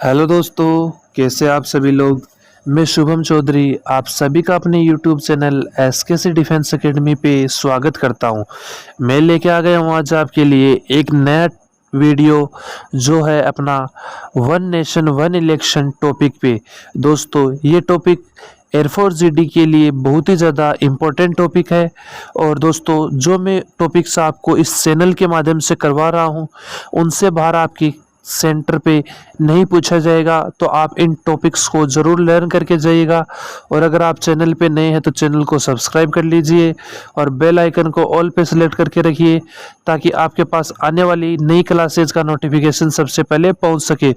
Hello दोस्तों, कैसे आप सभी लोग। मैं शुभम चौधरी आप सभी का अपने यूट्यूब चैनल एसकेसी डिफेंस एकेडमी पे स्वागत करता हूं। मैं लेके आ गया हूं आज आपके लिए एक नया वीडियो जो है अपना one nation one election topic पे। दोस्तों, ये टॉपिक एयरफोर्स जीडी के लिए बहुत ही ज़्यादा इम्पोर्टेंट टॉपिक है। और दोस्तों, जो मैं टॉपिक्स आपको इस चैनल के माध्यम से करवा रहा हूँ उनसे बाहर आपकी सेंटर पे नहीं पूछा जाएगा, तो आप इन टॉपिक्स को ज़रूर लर्न करके जाइएगा। और अगर आप चैनल पे नए हैं तो चैनल को सब्सक्राइब कर लीजिए और बेल आइकन को ऑल पे सेलेक्ट करके रखिए, ताकि आपके पास आने वाली नई क्लासेज का नोटिफिकेशन सबसे पहले पहुंच सके।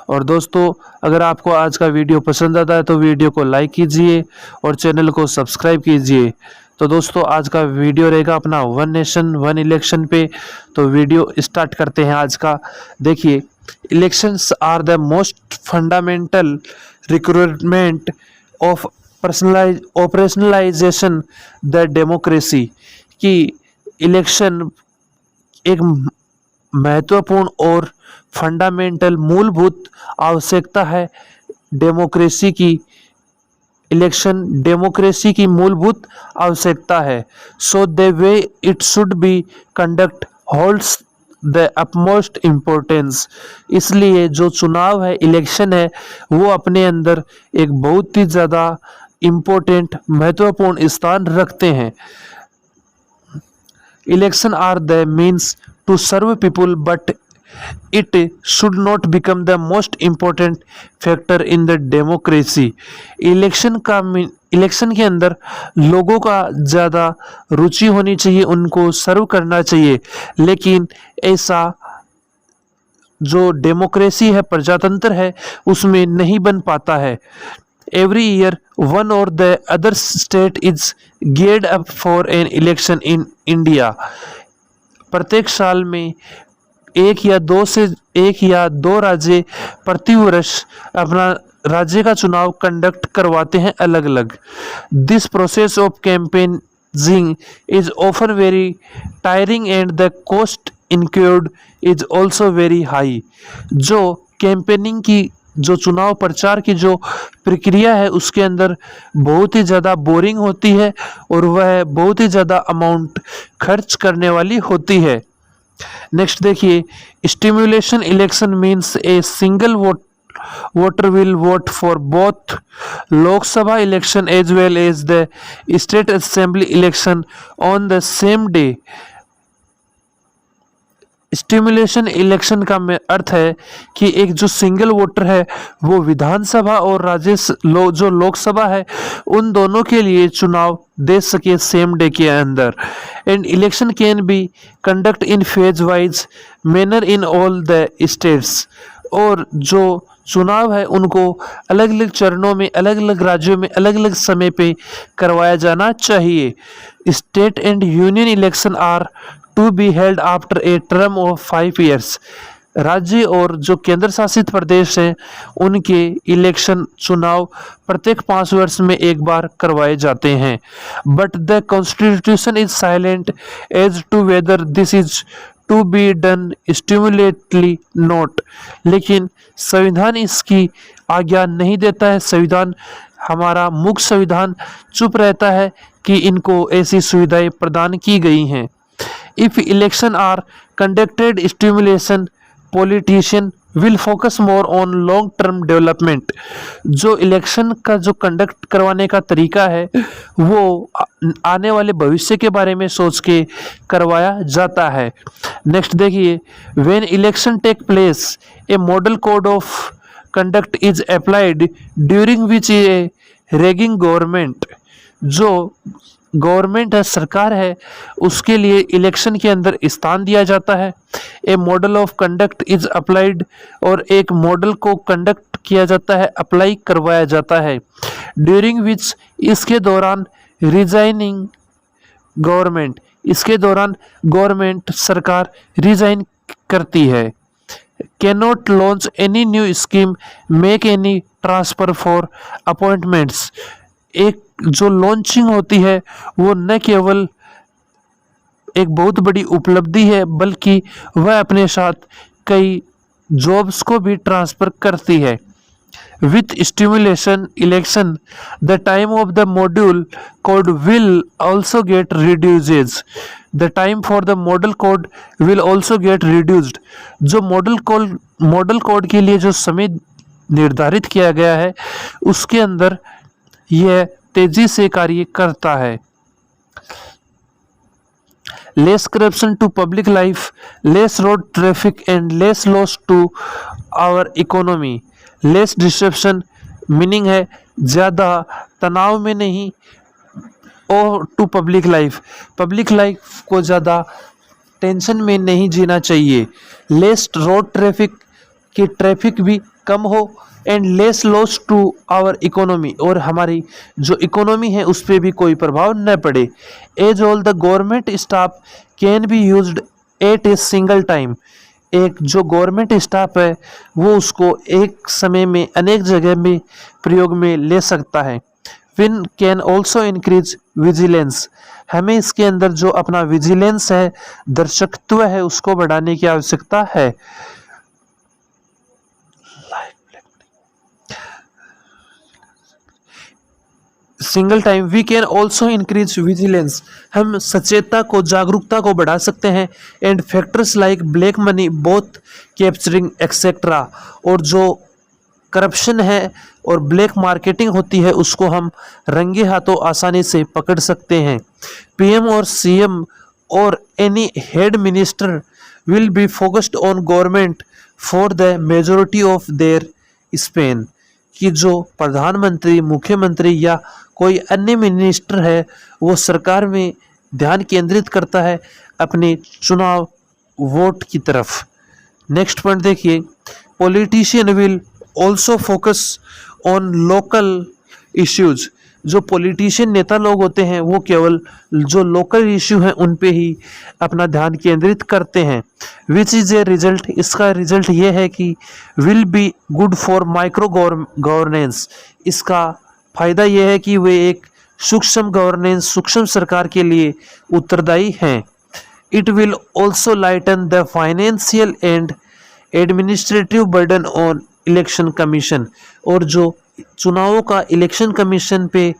और दोस्तों, अगर आपको आज का वीडियो पसंद आता है तो वीडियो को लाइक कीजिए और चैनल को सब्सक्राइब कीजिए। तो दोस्तों, आज का वीडियो रहेगा अपना वन नेशन वन इलेक्शन पे। तो वीडियो स्टार्ट करते हैं आज का। देखिए, elections are the most fundamental requirement of operationalization the democracy कि इलेक्शन एक महत्वपूर्ण और फंडामेंटल मूलभूत आवश्यकता है डेमोक्रेसी की। इलेक्शन डेमोक्रेसी की मूलभूत आवश्यकता है। So the way it should be conduct holds the upmost importance. इसलिए जो चुनाव है, इलेक्शन है, वो अपने अंदर एक बहुत ही ज़्यादा इम्पोर्टेंट महत्वपूर्ण स्थान रखते हैं। Election are the means to serve people but it should not become the most important factor in the democracy. Election के अंदर लोगों का ज़्यादा रुचि होनी चाहिए, उनको सर्व करना चाहिए, लेकिन ऐसा जो डेमोक्रेसी है, प्रजातंत्र है, उसमें नहीं बन पाता है। एवरी ईयर वन और the other state is geared up for an election in India. प्रत्येक साल में एक या दो राज्य प्रतिवर्ष अपना राज्य का चुनाव कंडक्ट करवाते हैं अलग अलग। This process of campaigning is often very tiring and the cost incurred is also very high. जो कैंपेनिंग की, जो चुनाव प्रचार की जो प्रक्रिया है, उसके अंदर बहुत ही ज़्यादा बोरिंग होती है और वह बहुत ही ज़्यादा अमाउंट खर्च करने वाली होती है। नेक्स्ट देखिए, stimulation election means a single voter will vote for both Lok Sabha election as well as the state assembly election on the same day. Stimulation election का अर्थ है कि एक जो सिंगल वोटर है वो विधानसभा और जो लोकसभा है उन दोनों के लिए चुनाव दे सके सेम डे के अंदर। And election can be conduct in phase wise manner in all the states. और जो चुनाव है उनको अलग अलग चरणों में, अलग अलग राज्यों में, अलग अलग समय पे करवाया जाना चाहिए। State and union election are to be held after a term of 5 years। राज्य और जो केंद्र शासित प्रदेश हैं उनके इलेक्शन चुनाव प्रत्येक 5 वर्ष में एक बार करवाए जाते हैं। But the constitution is silent as to whether this is to be done simultaneously not. लेकिन संविधान इसकी आज्ञा नहीं देता है। संविधान, हमारा मुख्य संविधान चुप रहता है कि इनको ऐसी सुविधाएं प्रदान की गई हैं। If election are conducted stimulation, politician will focus more on long term development। जो इलेक्शन का जो कंडक्ट करवाने का तरीका है वो आने वाले भविष्य के बारे में सोच के करवाया जाता है। नेक्स्ट देखिए, when election take place a model code of conduct is applied during which a reigning government, जो गवर्नमेंट है, सरकार है, उसके लिए इलेक्शन के अंदर स्थान दिया जाता है। A model of conduct is applied, और एक मॉडल को कंडक्ट किया जाता है, अप्लाई करवाया जाता है। ड्यूरिंग विच, इसके दौरान, रिजाइनिंग गवर्नमेंट, इसके दौरान गवर्नमेंट, सरकार रिजाइन करती है। Can not launch any new scheme, make any transfer for appointments. एक जो लॉन्चिंग होती है वो न केवल एक बहुत बड़ी उपलब्धि है, बल्कि वह अपने साथ कई जॉब्स को भी ट्रांसफर करती है। With stimulation election, the time of the module code will also get reduced. The time for the model code will also get reduced. जो मॉडल कोड के लिए जो समय निर्धारित किया गया है उसके अंदर यह तेजी से कार्य करता है। Less corruption to public life, less road traffic and less loss to our economy. Less disruption meaning है ज़्यादा तनाव में नहीं, और टू पब्लिक लाइफ को ज़्यादा टेंशन में नहीं जीना चाहिए। लेस रोड ट्रैफिक की ट्रैफिक भी कम हो and less loss to our economy, और हमारी जो इकोनॉमी है उस पर भी कोई प्रभाव न पड़े। As all the government staff can be used at a single time. एक जो गवर्नमेंट स्टाफ है वो उसको एक समय में अनेक जगह में प्रयोग में ले सकता है। Win can also increase vigilance. हमें इसके अंदर जो अपना विजिलेंस है, दर्शकत्व है, उसको बढ़ाने की आवश्यकता है। Single time we can also increase vigilance. हम सचेतता को, जागरूकता को बढ़ा सकते हैं। And factors like black money both capturing etcetera, और जो करप्शन है और ब्लैक मार्केटिंग होती है उसको हम रंगे हाथों आसानी से पकड़ सकते हैं। पीएम और सीएम और any head minister will be focused on government for the majority of their Spain. कि जो प्रधानमंत्री, मुख्यमंत्री या कोई अन्य मिनिस्टर है वो सरकार में ध्यान केंद्रित करता है अपने चुनाव वोट की तरफ। नेक्स्ट पॉइंट देखिए, politician will also focus on local issues. जो पॉलिटिशियन नेता लोग होते हैं वो केवल जो लोकल इश्यू हैं उन पे ही अपना ध्यान केंद्रित करते हैं। विच इज़ ए रिजल्ट, इसका रिजल्ट ये है कि will be good for micro governance. इसका फायदा यह है कि वे एक सूक्ष्म गवर्नेंस, सूक्ष्म सरकार के लिए उत्तरदायी हैं। It will also lighten the financial and administrative burden on election commission. और जो चुनावों का इलेक्शन कमीशन पे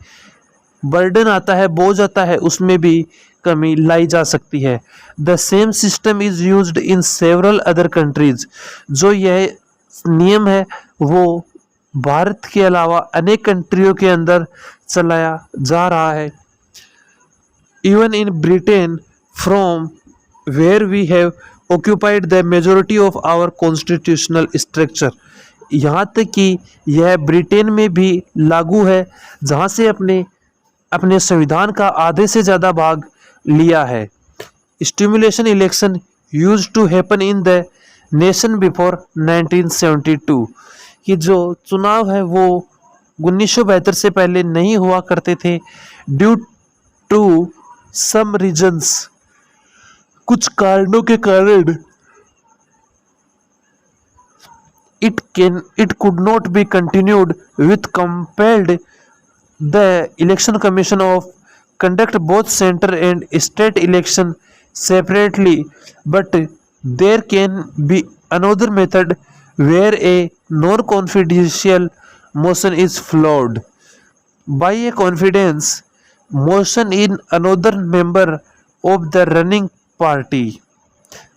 बर्डन आता है, बोझ आता है, उसमें भी कमी लाई जा सकती है। The same system is used in several other countries. जो यह नियम है वो भारत के अलावा अनेक कंट्रियों के अंदर चलाया जा रहा है। Even in Britain from where we have occupied the majority of our constitutional structure. यहाँ तक कि यह ब्रिटेन में भी लागू है जहाँ से अपने संविधान का आधे से ज़्यादा भाग लिया है। Stimulation election used to happen in the nation before 1972। कि जो चुनाव है वो 1972 से पहले नहीं हुआ करते थे। ड्यू टू सम रीजंस, कुछ कारणों के कारण it could not be continued with compelled the election commission of conduct both center and state election separately, but there can be another method where a non-confidential motion is flowed by a confidence motion in another member of the running party।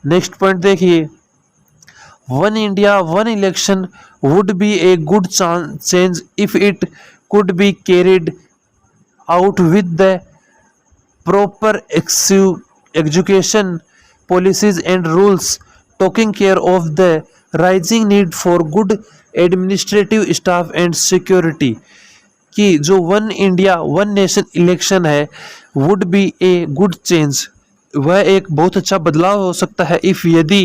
Next point देखिए, one India one election would be a good change if it could be carried out with the proper education policies and rules taking care of the rising need for good administrative staff and security। कि जो one India one nation election है would be a good change, वह एक बहुत अच्छा बदलाव हो सकता है if यदि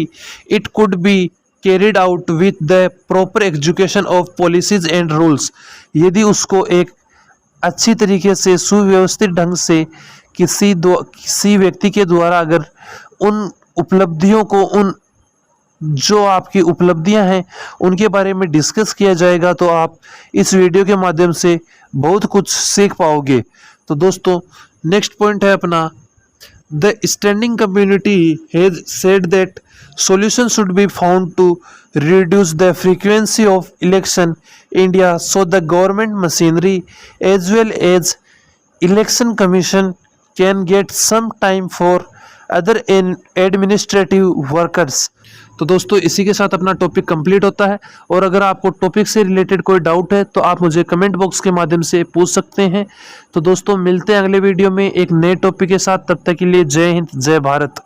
it could be carried out with the proper execution of policies and rules। यदि उसको एक अच्छी तरीके से सुव्यवस्थित ढंग से किसी व्यक्ति के द्वारा अगर उन उपलब्धियों को, उन जो आपकी उपलब्धियां हैं उनके बारे में डिस्कस किया जाएगा तो आप इस वीडियो के माध्यम से बहुत कुछ सीख पाओगे। तो दोस्तों नेक्स्ट पॉइंट है अपना, the standing community has said that solutions should be found to reduce the frequency of election India so the government machinery as well as election commission can get some time for other in administrative workers। तो दोस्तों इसी के साथ अपना topic complete होता है और अगर आपको टॉपिक से रिलेटेड कोई डाउट है तो आप मुझे कमेंट बॉक्स के माध्यम से पूछ सकते हैं। तो दोस्तों मिलते हैं अगले वीडियो में एक नए टॉपिक के साथ, तब तक के लिए जय हिंद जय भारत।